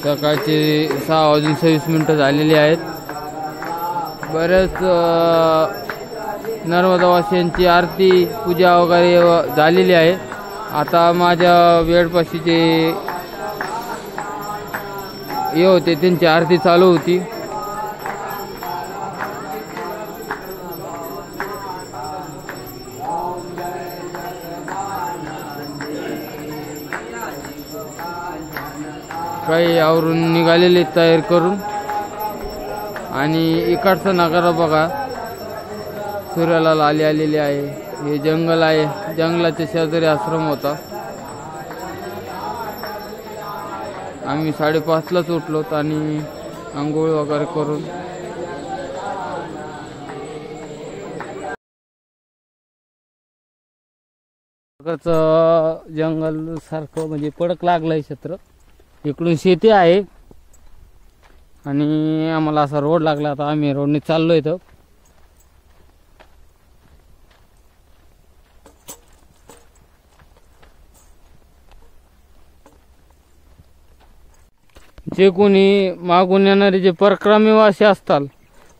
सकाळचे 6:26 झालेली आहेत। बरेच नर्मदावासियांची आरती पूजा वगैरे झालेली आहे। आता माझ्या बेडपाशी जे हे होते त्यांची आरती चालू होती। काही आवरून निघालेले तयार करून, आणि इकडचा नगारा बघा, सूर्याला लाली आलेली आहे। हे जंगल आहे, जंगलाच्या शेजारी आश्रम होता। आम्ही 5:30लाच उठलोत आणि आंघोळ वगैरे करून जंगल सारखं म्हणजे पडक लागलंय क्षेत्र। इकडून शेती आहे आणि आम्हाला असा रोड लागला। आता आम्ही रोडने चाललोय इथं। जे कोणी मागून येणारे जे परक्रमीवासी असतात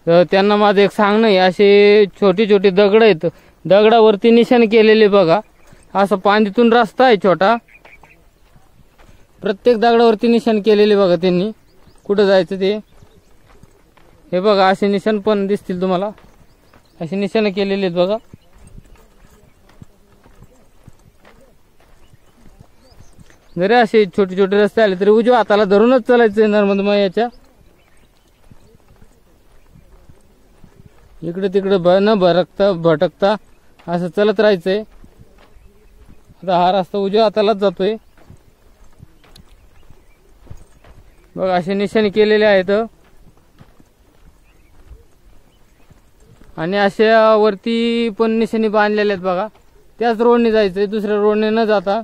तर त्यांना माझं एक सांगणं आहे, असे छोटे छोटे दगड आहेत, दगडावरती निशाण केलेले बघा। असं पांदीतून रस्ता आहे छोटा, प्रत्येक दगडावरती निशाण केलेले बघा त्यांनी, कुठं जायचं ते। हे बघा असे निशाण पण दिसतील तुम्हाला, असे निशाण केलेले आहेत बघा। जरी असे छोटे छोटे रस्ते आले तरी उजव्या हाताला धरूनच चालायचं नर्मदा मैयाच्या। इकडे तिकडे न भटकता असं चलत राहायचंय। आता हा रस्ता उजव्या हातालाच जातोय बघा, असे निशाणे केलेले आहेत। आणि अशा वरती पण निशाणी बांधलेले आहेत बघा। त्याच रोडने जायचंय, दुसऱ्या रोडने न जाता।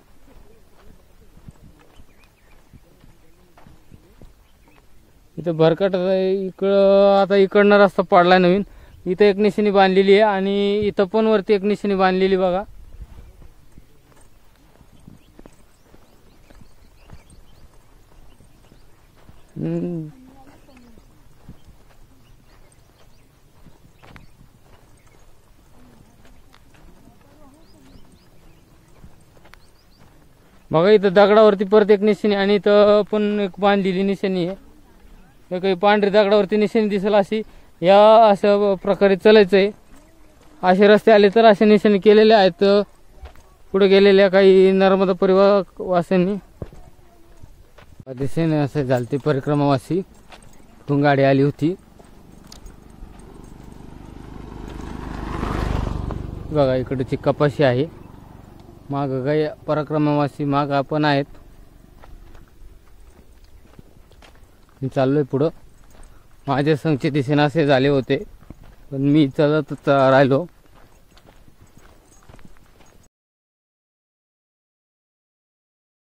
इथं भरकट इकडं आता इकडनं रस्ता पडलाय नवीन। इथं एक निशाणी बांधलेली आहे आणि इथं पण वरती एक निशाणी बांधलेली बघा। बघा इथं दगडावरती परत एक निशाणी, आणि इथं पण एक बांधलेली निशाणी आहे। काही पांढरी दगडावरती निशाणी दिसेल अशी, या अशा प्रकारे चालायचंय। असे रस्ते आले तर असे निशाणी केलेले आहेत पुढे गेलेल्या काही नर्मदा परिवार वासियांनी। दिसेने असे झालते परिक्रमावासी, तून गाडी आली होती बघा। इकडची कपाशी आहे, माग काही परिक्रमावासी माग आपण आहेत। मी चाललोय पुढं। माझ्या संगचे दिसेना असे झाले होते, पण मी चलत राहिलो।